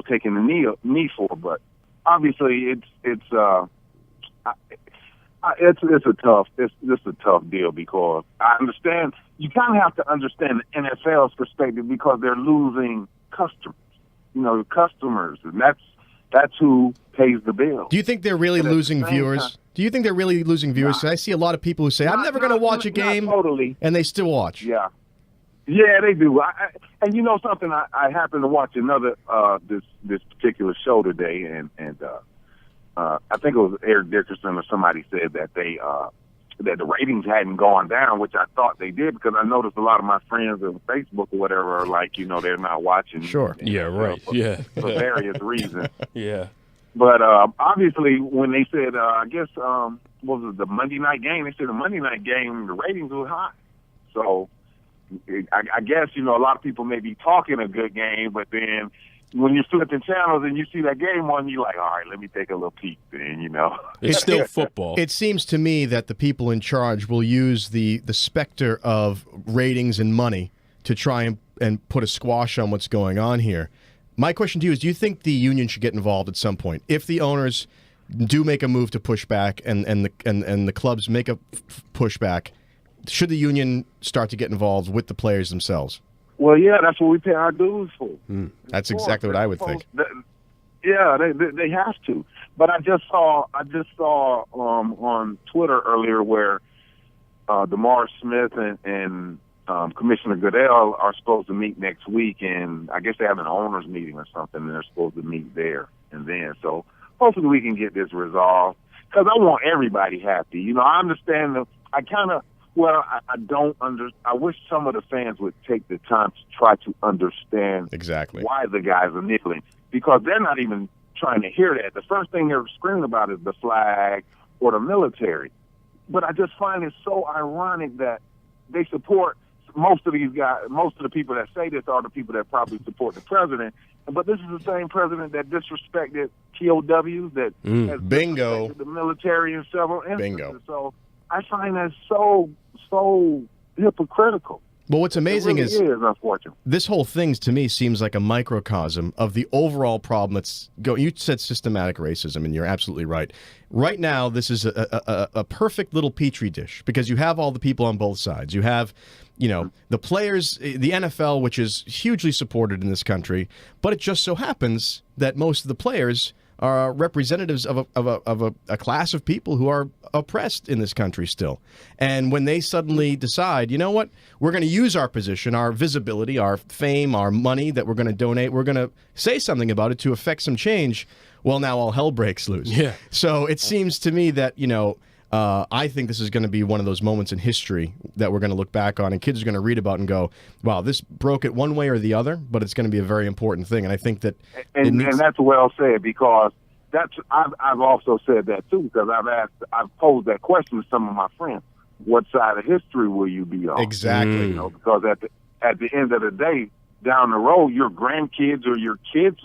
taking the knee for. But obviously It's a tough deal because I understand you kind of have to understand the NFL's perspective because they're losing customers. Customers, and that's who pays the bill. Do you think they're really losing viewers? Do you think they're really losing viewers? I see a lot of people who say, "I'm never going to watch a game," totally, and they still watch. Yeah, they do. And you know something? I happened to watch another this particular show today, and I think it was Eric Dickerson or somebody said that that the ratings hadn't gone down, which I thought they did because I noticed a lot of my friends on Facebook or whatever are like, they're not watching. Sure. Yeah, right. For various reasons. Yeah. But obviously, when they said, I guess, what was it, the Monday night game? They said the Monday night game, the ratings were high. So I guess, a lot of people may be talking a good game, but then when you're flipping channels and you see that game on, you're like, all right, let me take a little peek then, It's still football. It seems to me that the people in charge will use the specter of ratings and money to try and put a squash on what's going on here. My question to you is, do you think the union should get involved at some point? If the owners do make a move to push back and the clubs make a push back, should the union start to get involved with the players themselves? Well, yeah, that's what we pay our dues for. That's exactly what I would think. Yeah, they have to. But I just saw on Twitter earlier where DeMar Smith and Commissioner Goodell are supposed to meet next week, and I guess they have an owners meeting or something, and they're supposed to meet there and then. So hopefully we can get this resolved because I want everybody happy. I understand I wish some of the fans would take the time to try to understand exactly why the guys are kneeling, because they're not even trying to hear that. The first thing they're screaming about is the flag or the military. But I just find it so ironic that they support most of these guys. Most of the people that say this are the people that probably support the president. But this is the same president that disrespected POWs, that has disrespected the military in several instances. Bingo. So I find that so hypocritical. Well, what's amazing is unfortunate. This whole thing to me seems like a microcosm of the overall problem that's going. You said systematic racism, and you're absolutely right. Right now, this is a perfect little petri dish because you have all the people on both sides. You have, the players, the NFL, which is hugely supported in this country, but it just so happens that most of the players are representatives of a class of people who are oppressed in this country still. And when they suddenly decide, you know what, we're going to use our position, our visibility, our fame, our money that we're going to donate, we're going to say something about it to affect some change, well, now all hell breaks loose. Yeah. So it seems to me that, I think this is going to be one of those moments in history that we're going to look back on and kids are going to read about and go, wow, this broke it one way or the other, but it's going to be a very important thing. And I think that... And that's well said, because I've also said that too, because I've posed that question to some of my friends. What side of history will you be on? Exactly. Because at the end of the day, down the road, your grandkids or your kids,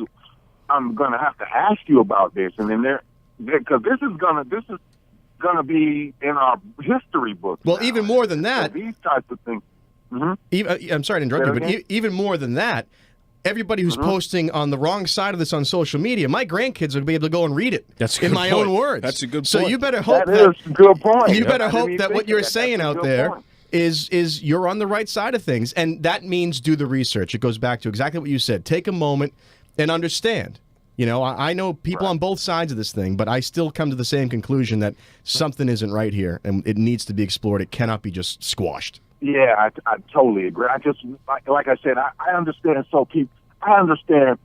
I'm going to have to ask you about this. And then because this is going to be in our history books. Well, now. even more than that, so these types of things. I'm sorry to interrupt you, but even more than that, everybody who's posting on the wrong side of this on social media, my grandkids will be able to go and read it. That's a in good my point. own words. That's a good point. So you better hope that is a good point. You better hope that what you're saying out there is you're on the right side of things, and that means do the research. It goes back to exactly what you said. Take a moment and understand. I know people on both sides of this thing, but I still come to the same conclusion that something isn't right here, and it needs to be explored. It cannot be just squashed. Yeah, I totally agree. I just, like I said, I understand. I understand,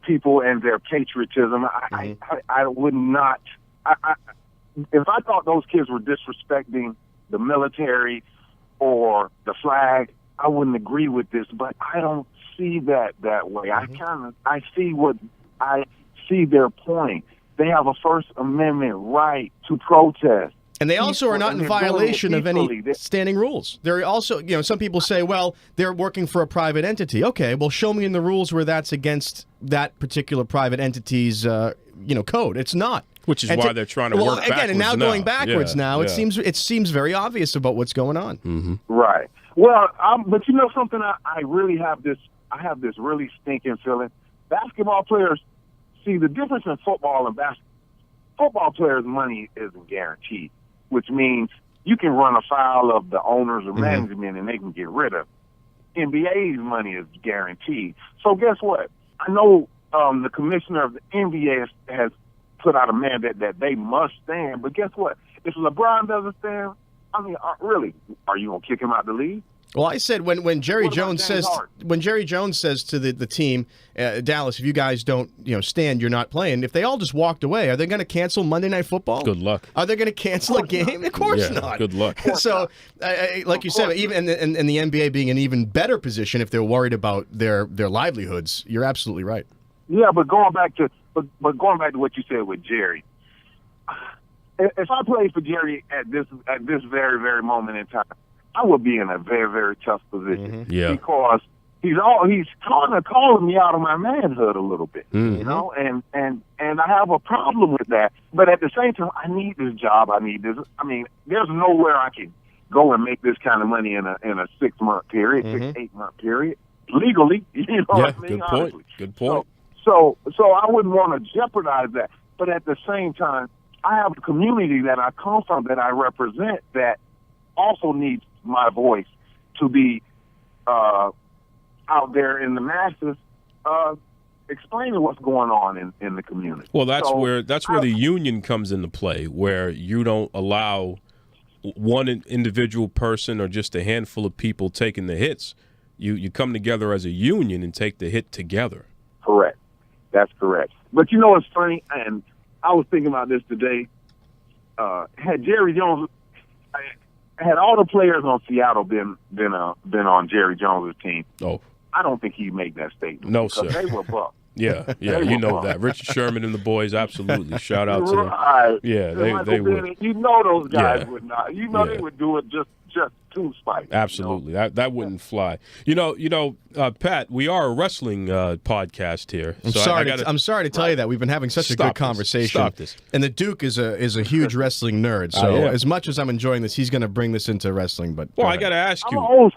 people and their patriotism. I would not. If I thought those kids were disrespecting the military or the flag, I wouldn't agree with this. But I don't see that way. I see their point. They have a First Amendment right to protest. And they also are not in violation of any standing rules. They're also, some people say, well, they're working for a private entity. Okay, well, show me in the rules where that's against that particular private entity's, code. It's not. Which is why they're trying to work backwards again, and now going backwards now. It seems very obvious about what's going on. Mm-hmm. Right. Well, but you know something? I really have this. I have this really stinking feeling. Basketball players, see the difference in football and basketball. football players' money isn't guaranteed, which means you can run afoul of the owners or management and they can get rid of it. NBA's money is guaranteed. So guess what? I know the commissioner of the NBA has put out a mandate that they must stand, but guess what? If LeBron doesn't stand, I mean, really, are you going to kick him out the league? Well, I said when Jerry Jones says to the team, Dallas, if you guys don't stand, you're not playing. If they all just walked away, are they going to cancel Monday Night Football? Good luck. Are they going to cancel a game? Of course not. Good luck. So, like you said, even and the NBA being in an even better position if they're worried about their livelihoods, you're absolutely right. Yeah, but going back to what you said with Jerry, if I played for Jerry at this very, very moment in time, I would be in a very, very tough position. Yeah. Because he's kind of calling me out of my manhood a little bit, you know, and I have a problem with that. But at the same time, I need this job. I need this. I mean, there's nowhere I can go and make this kind of money in a 6-month period, 6-8-month period legally. You know what I mean? Good point. Honestly. Good point. So I wouldn't want to jeopardize that. But at the same time, I have a community that I come from, that I represent, that also needs my voice to be out there in the masses, explaining what's going on in the community. Well, that's where the union comes into play, where you don't allow one individual person or just a handful of people taking the hits. You come together as a union and take the hit together. Correct. That's correct. But you know what's funny? And I was thinking about this today. Had Jerry Jones, had all the players on Seattle been on Jerry Jones' team, I don't think he'd make that statement. No, sir. They were bucked. Yeah, you know that. Richard Sherman and the boys, absolutely. Shout out to them. Right. Yeah, they would. You know those guys would not. You know they would do it just to spite. Absolutely. That wouldn't fly. You know, Pat, we are a wrestling podcast here. I'm sorry to tell you that. We've been having such a good conversation. Stop this. And the Duke is a huge wrestling nerd. So as much as I'm enjoying this, he's going to bring this into wrestling. But I got to ask you. I'm old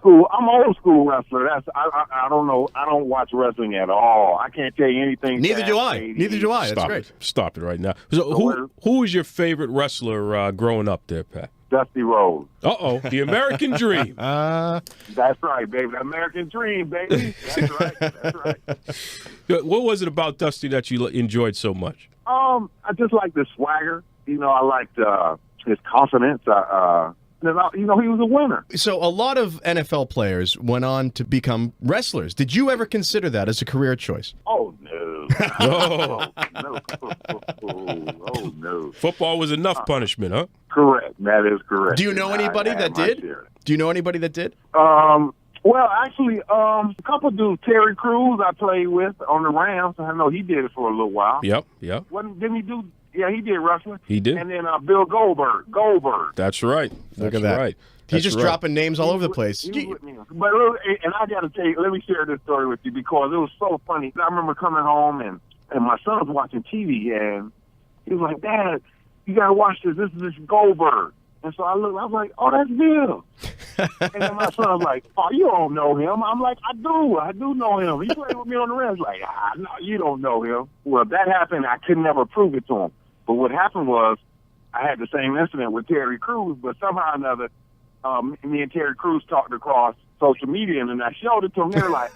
school wrestler. I don't know. I don't watch wrestling at all. I can't tell you anything. Neither do I. That's great. Stop it right now. So who is your favorite wrestler growing up there, Pat? Dusty Rhodes. The American Dream. That's right, baby. The American Dream, baby. That's right. What was it about Dusty that you enjoyed so much? I just liked the swagger. You know, I liked his confidence. He was a winner. So a lot of NFL players went on to become wrestlers. Did you ever consider that as a career choice? Oh, no. Oh, no. Football was enough punishment, huh? Correct. That is correct. Do you know anybody that did? Do you know anybody that did? Well, actually, a couple of dudes. Terry Crews I played with on the Rams. I know he did it for a little while. Yep. Didn't he do? Yeah, he did wrestling. He did. And then Bill Goldberg. That's right. Look at that. Right. He's just dropping names all over the place. But and I got to tell you, let me share this story with you because it was so funny. I remember coming home and my son was watching TV and he was like, "Dad, you got to watch this. This is Goldberg." And so I looked. I was like, "Oh, that's Bill." And then my son was like, "Oh, you don't know him." I'm like, I do know him. He played with me on the Rams." Like, no, you don't know him. Well, that happened. I could never prove it to him. But what happened was I had the same incident with Terry Crews, but somehow or another, me and Terry Crews talked across social media, and then I showed it to them. They were like,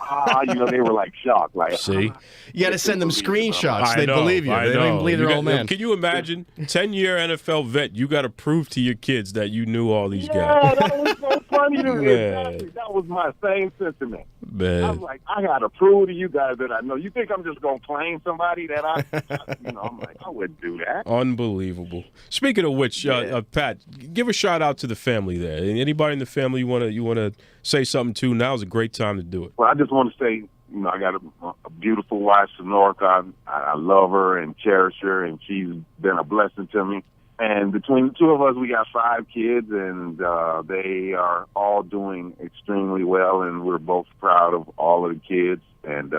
they were like shocked. Like, see, you got to send them screenshots. They believe you. They don't even believe their old man. Can you imagine 10-year NFL vet? You got to prove to your kids that you knew all these guys. Yeah, that was so funny to me. Exactly. That was my same sentiment. Man. I was like, I got to prove to you guys that I know. You think I'm just going to claim somebody that I'm like, I wouldn't do that. Unbelievable. Speaking of which, Pat, give a shout out to the family there. Anybody in the family you want to say something to? Now's a great time to do it. Well, I just want to say, I got a beautiful wife, Sonorka. I love her and cherish her, and she's been a blessing to me. And between the two of us, we got 5 kids, and they are all doing extremely well, and we're both proud of all of the kids. And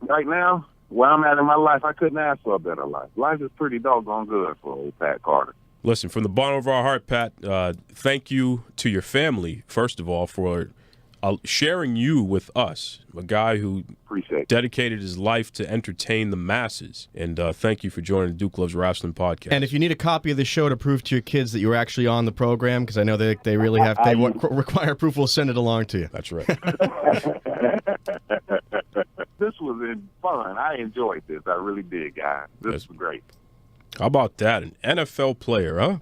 right now, where I'm at in my life, I couldn't ask for a better life. Life is pretty doggone good for old Pat Carter. Listen, from the bottom of our heart, Pat, thank you to your family, first of all, for sharing you with us, a guy who dedicated his life to entertain the masses. And thank you for joining the Duke Loves Rasslin podcast. And if you need a copy of the show to prove to your kids that you were actually on the program, because I know they really have, they require proof, we'll send it along to you. That's right. This was fun. I enjoyed this. I really did, guys. This was great. How about that? An NFL player, huh?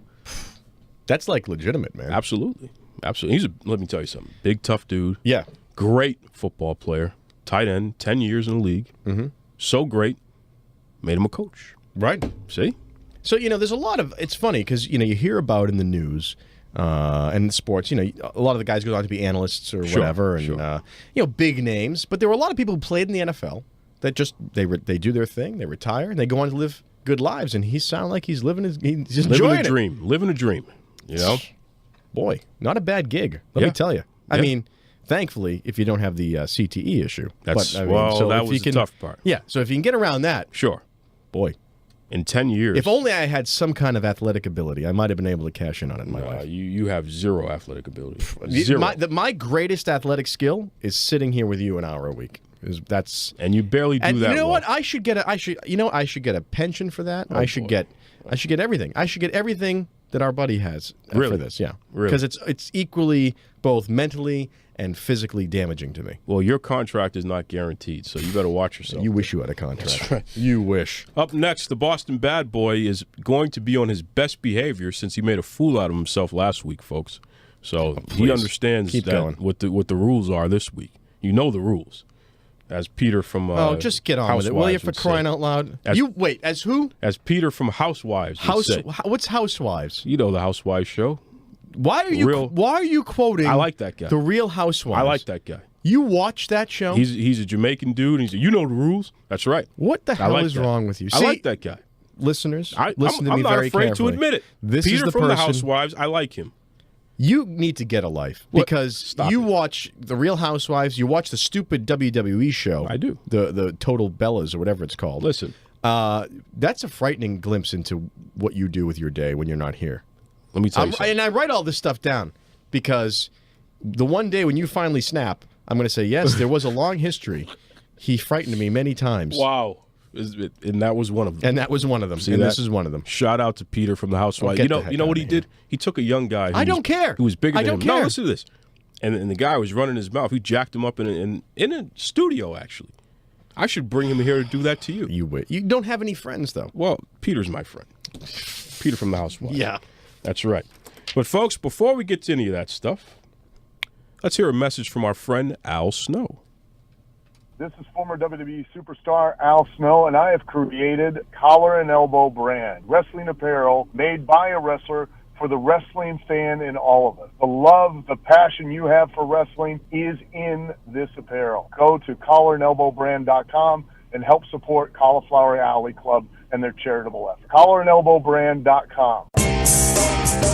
That's like legitimate, man. Absolutely. Absolutely. Let me tell you something. Big, tough dude. Yeah. Great football player. Tight end, 10 years in the league. Mm-hmm. So great. Made him a coach. Right. See? So, there's a lot of, it's funny because, you hear about in the news and sports, a lot of the guys go on to be analysts or whatever, and, big names. But there were a lot of people who played in the NFL that just, they do their thing, they retire, and they go on to live good lives. And he sounded like he's enjoying it. Living a dream, Boy, not a bad gig, let me tell you. I mean, thankfully, if you don't have the CTE issue. That was the tough part. Yeah, so if you can get around that. Sure. Boy. In 10 years. If only I had some kind of athletic ability, I might have been able to cash in on it in my life. You have zero athletic ability. Zero. My greatest athletic skill is sitting here with you an hour a week. And you barely do that. You know what? I should get a pension for that. I should get everything. I should get everything that our buddy has for this. Yeah. Really? Because it's equally both mentally and physically damaging to me. Well, your contract is not guaranteed, so you better watch yourself. You wish you had a contract. That's right. You wish. Up next, the Boston bad boy is going to be on his best behavior since he made a fool out of himself last week, folks. So he understands what the rules are this week. You know the rules. As Peter from just get on with it, will you, for crying out loud? As who? As Peter from Housewives would say. What's Housewives? You know the Housewives show. Why are you quoting? I like that guy. The Real Housewives. I like that guy. You watch that show? He's a Jamaican dude, and he said, "You know the rules." That's right. What the hell is wrong with you? I like that guy. Listeners, listen to I'm me not very afraid carefully. to admit it. This Peter is the from person, the Housewives. I like him. You need to get a life because you watch the Real Housewives. You watch the stupid WWE show. I do. The Total Bellas or whatever it's called. Listen, that's a frightening glimpse into what you do with your day when you're not here. Let me tell you something. And I write all this stuff down because the one day when you finally snap, I'm going to say, yes, there was a long history. He frightened me many times. Wow. And that was one of them. And that was one of them. See and that? This is one of them. Shout out to Peter from the Housewives. You know what he did? He took a young guy. I don't care. Who was bigger than him. Care. No, listen to this. And the guy was running his mouth. He jacked him up in a studio, actually. I should bring him here to do that to you. You don't have any friends, though. Well, Peter's my friend. Peter from the Housewives. Yeah. That's right. But, folks, before we get to any of that stuff, let's hear a message from our friend Al Snow. This is former WWE superstar Al Snow, and I have created Collar and Elbow brand, wrestling apparel made by a wrestler for the wrestling fan in all of us. The love, the passion you have for wrestling is in this apparel. Go to collarandelbowbrand.com and help support Cauliflower Alley Club and their charitable effort. collarandelbowbrand.com.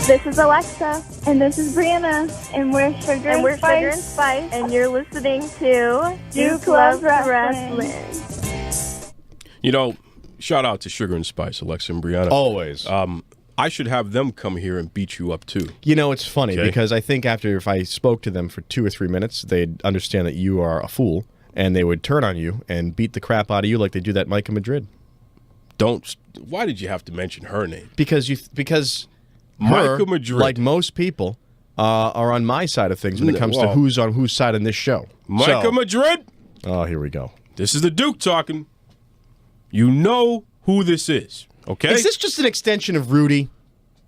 This is Alexa. And this is Brianna. And we're Sugar and Spice. And you're listening to Duke Loves Rasslin. You know, shout out to Sugar and Spice, Alexa and Brianna. Always. I should have them come here and beat you up, too. You know, it's funny because I think if I spoke to them for 2 or 3 minutes, they'd understand that you are a fool, and they would turn on you and beat the crap out of you like they do that Micah Madrid. Why did you have to mention her name? Because Micah Madrid, like most people, are on my side of things when it comes to who's on whose side in this show. Micah Madrid? Oh, here we go. This is the Duke talking. You know who this is, okay? Is this just an extension of Rudy?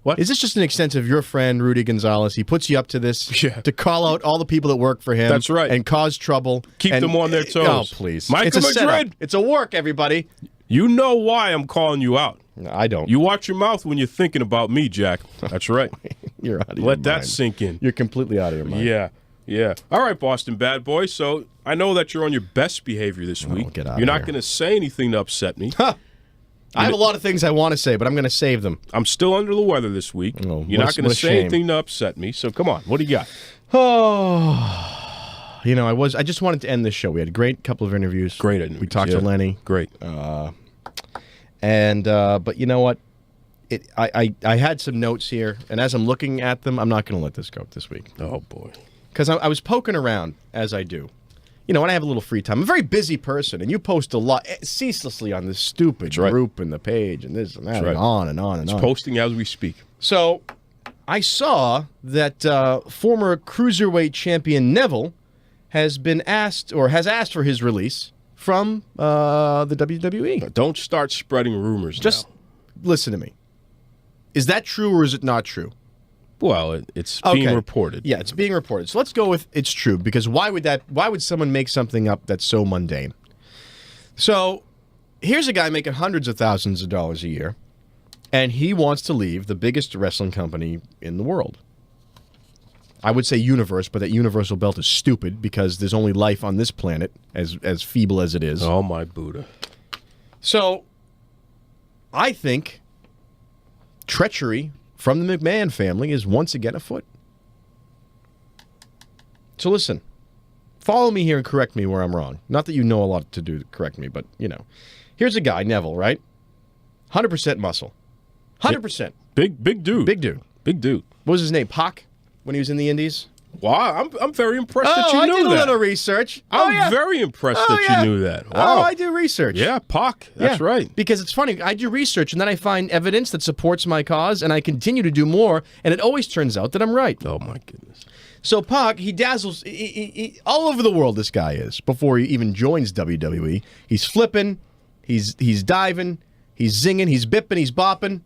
What? Is this just an extension of your friend, Rudy Gonzalez? He puts you up to this to call out all the people that work for him. That's right. And cause trouble. Keep them on their toes. Oh, please. Micah Madrid. It's a work, everybody. You know why I'm calling you out. I don't. You watch your mouth when you're thinking about me, Jack. That's right. You're out of your mind. Let that sink in. You're completely out of your mind. Yeah. All right, Boston bad boy. So I know that you're on your best behavior this week. Get out you're not going to say anything to upset me. Huh. I have a lot of things I want to say, but I'm going to save them. I'm still under the weather this week. Oh, you're not going to say anything to upset me. So come on. What do you got? Oh, you know, I just wanted to end this show. We had a great couple of interviews. Great interviews. We talked to Lenny. Great. But you know what? I had some notes here, and as I'm looking at them, I'm not going to let this go this week. Oh, boy. because I was poking around, as I do. You know, when I have a little free time. I'm a very busy person, and you post a lot ceaselessly on this stupid group and the page and this and that and on and on and on. It's posting as we speak. So I saw that former Cruiserweight champion Neville has asked for his release from the WWE. Don't start spreading rumors Just listen to me. Is that true or is it not true? Well, it's being reported. Yeah, it's being reported. So let's go with it's true, because why would someone make something up that's so mundane? So here's a guy making hundreds of thousands of dollars a year, and he wants to leave the biggest wrestling company in the world. I would say universe, but that universal belt is stupid because there's only life on this planet, as feeble as it is. Oh, my Buddha. So I think treachery from the McMahon family is once again afoot. So listen, follow me here and correct me where I'm wrong. Not that you know a lot to do to correct me, but, you know. Here's a guy, Neville, right? 100% muscle. 100%. Big dude. Big dude. Big dude. What was his name? Pac? When he was in the Indies? Wow, I'm very impressed that you knew that. I did a little research. I'm very impressed that you knew that. Wow. Oh, I do research. Yeah, Pac. That's right. Because it's funny. I do research, and then I find evidence that supports my cause, and I continue to do more, and it always turns out that I'm right. Oh, my goodness. So Pac, he dazzles he, all over the world, this guy is, before he even joins WWE. He's flipping, he's diving, he's zinging, he's bipping, he's bopping.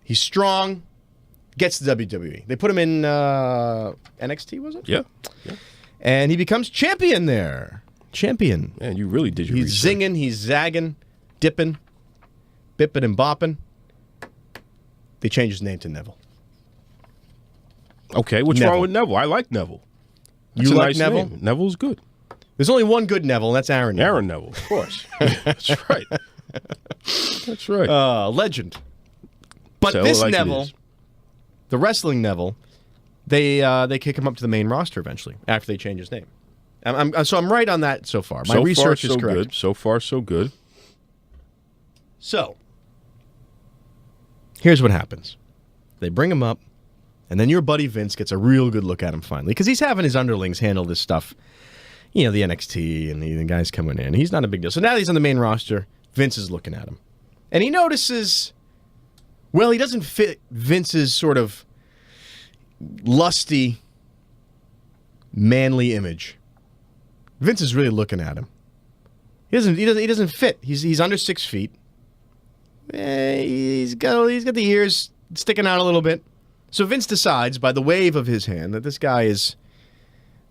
He's strong. Gets to WWE. They put him in NXT, was it? Yeah. And he becomes champion there. Champion. Man, you really did your He's research. zinging, he's zagging, dipping, bipping and bopping. They changed his name to Neville. Okay, what's wrong with Neville? I like Neville. You like Neville? Name. Neville's good. There's only one good Neville, and that's Aaron Neville. Aaron Neville, of course. That's right. That's right. Legend. But this Neville, the wrestling Neville, they kick him up to the main roster eventually after they change his name. So I'm right on that so far. My research is correct. Good. So far, so good. So here's what happens. They bring him up, and then your buddy Vince gets a real good look at him finally, because he's having his underlings handle this stuff. You know, the NXT and the guys coming in. He's not a big deal. So now he's on the main roster. Vince is looking at him. And he notices, well, he doesn't fit Vince's sort of lusty, manly image. Vince is really looking at him. He doesn't fit. He's under 6 feet. He's got the ears sticking out a little bit. So Vince decides by the wave of his hand that this guy is,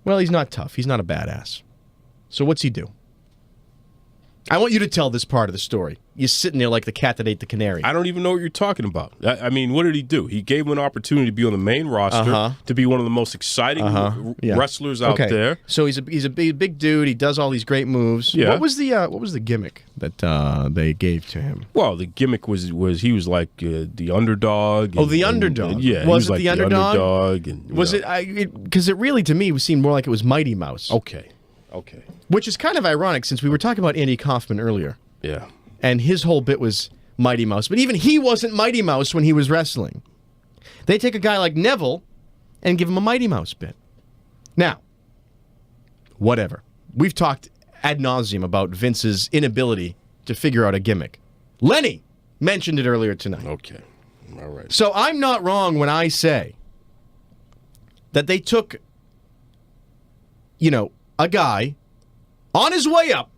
well, he's not tough. He's not a badass. So what's he do? I want you to tell this part of the story. You're sitting there like the cat that ate the canary. I don't even know what you're talking about. I mean, what did he do? He gave him an opportunity to be on the main roster, to be one of the most exciting wrestlers out there. So he's a big dude. He does all these great moves. Yeah. What was the gimmick that they gave to him? Well, the gimmick was he was like the underdog. And, the underdog. Yeah, was it like the underdog? And, was it? Because it really to me seemed more like it was Mighty Mouse. Okay. Which is kind of ironic since we were talking about Andy Kaufman earlier. Yeah. And his whole bit was Mighty Mouse. But even he wasn't Mighty Mouse when he was wrestling. They take a guy like Neville and give him a Mighty Mouse bit. Now, whatever. We've talked ad nauseum about Vince's inability to figure out a gimmick. Lenny mentioned it earlier tonight. Okay. All right. So I'm not wrong when I say that they took, a guy on his way up,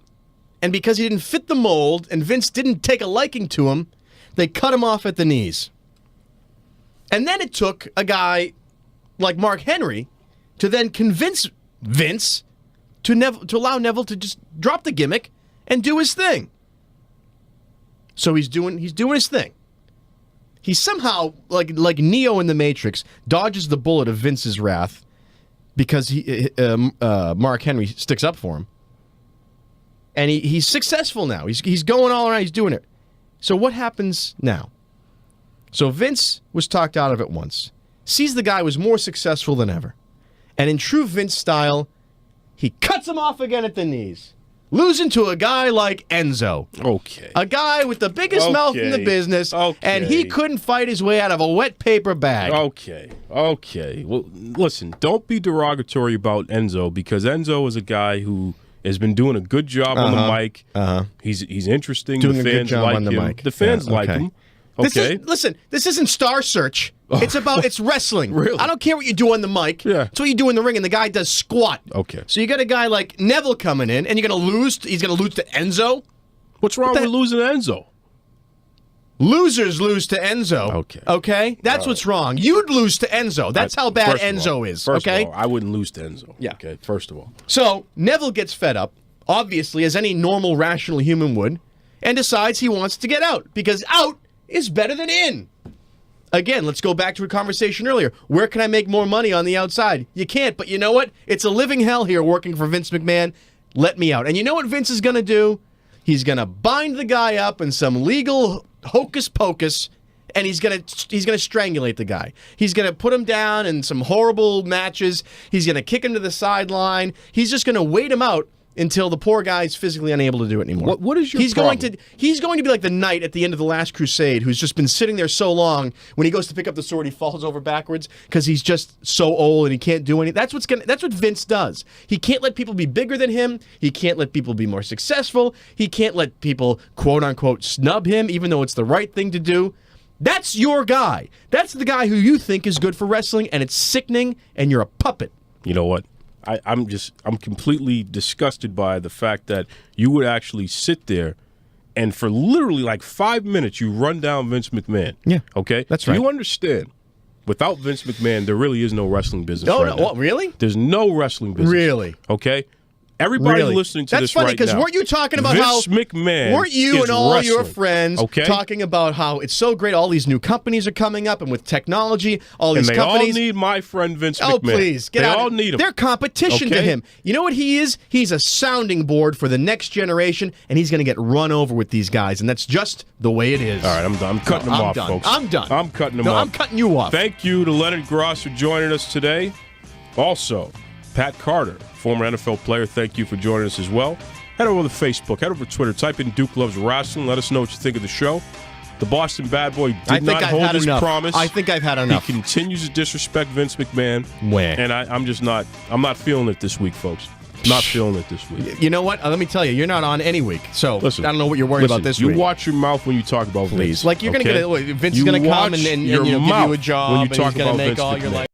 and because he didn't fit the mold and Vince didn't take a liking to him, they cut him off at the knees. And then it took a guy like Mark Henry to then convince Vince to allow Neville to just drop the gimmick and do his thing. So he's doing his thing. He somehow, like Neo in the Matrix, dodges the bullet of Vince's wrath because Mark Henry sticks up for him. And he's successful now. He's going all around. He's doing it. So what happens now? So Vince was talked out of it once. Sees the guy was more successful than ever. And in true Vince style, he cuts him off again at the knees. losing to a guy like Enzo. Okay. A guy with the biggest mouth in the business, and he couldn't fight his way out of a wet paper bag. Okay. Well, listen, don't be derogatory about Enzo, because Enzo is a guy who has been doing a good job on the mic. He's interesting. Doing the a fans good job like on the him. mic. The fans like him. Okay. This isn't Star Search. It's wrestling. Really? I don't care what you do on the mic. Yeah. It's what you do in the ring, and the guy does squat. Okay. So you got a guy like Neville coming in, and you're going to lose. He's going to lose to Enzo? What's wrong with losing to Enzo? Losers lose to Enzo. Okay? That's what's wrong. You'd lose to Enzo. That's how bad Enzo is. First okay? of all, I wouldn't lose to Enzo. Yeah. Okay, first of all. So Neville gets fed up, obviously, as any normal, rational human would, and decides he wants to get out, because out is better than in. Again, let's go back to a conversation earlier. Where can I make more money on the outside? You can't, but you know what? It's a living hell here working for Vince McMahon. Let me out. And you know what Vince is going to do? He's going to bind the guy up in some legal hocus pocus, and he's going to strangulate the guy. He's going to put him down in some horrible matches. He's going to kick him to the sideline. He's just going to wait him out until the poor guy's physically unable to do it anymore. What is your problem? He's going to be like the knight at the end of The Last Crusade who's just been sitting there so long, when he goes to pick up the sword, he falls over backwards because he's just so old and he can't do anything. That's what Vince does. He can't let people be bigger than him. He can't let people be more successful. He can't let people, quote unquote, snub him, even though it's the right thing to do. That's your guy. That's the guy who you think is good for wrestling, and it's sickening, and you're a puppet. You know what? I'm completely disgusted by the fact that you would actually sit there and for literally like 5 minutes you run down Vince McMahon. Yeah. Okay? That's right. You understand, without Vince McMahon, there really is no wrestling business right now. What, really? There's no wrestling business. Really? Okay? Everybody listening to this right now. That's funny, because weren't you talking about Vince McMahon weren't you and all wrestling. your friends talking about how it's so great, all these new companies are coming up, and with technology, all these companies. And they all need my friend Vince McMahon. Oh, please, get out. They all need him. They're competition to him. You know what he is? He's a sounding board for the next generation, and he's going to get run over with these guys, and that's just the way it is. All right, I'm cutting them off, folks. I'm done. I'm cutting them off. I'm cutting you off. Thank you to Lenard Gross for joining us today. Also, Pat Carter, former NFL player, thank you for joining us as well. Head over to Facebook, head over to Twitter, type in Duke Loves Rasslin. Let us know what you think of the show. The Boston Bad Boy did not hold his promise. I think I've had enough. He continues to disrespect Vince McMahon. And I'm not feeling it this week, folks. Not feeling it this week. You know what? Let me tell you, you're not on any week. So listen, I don't know what you're worried about this week. You watch your mouth when you talk about Vince. Like you're going to get Vince is going to come and give you a job, when you and talk he's going to about make Vince all McMahon. your life.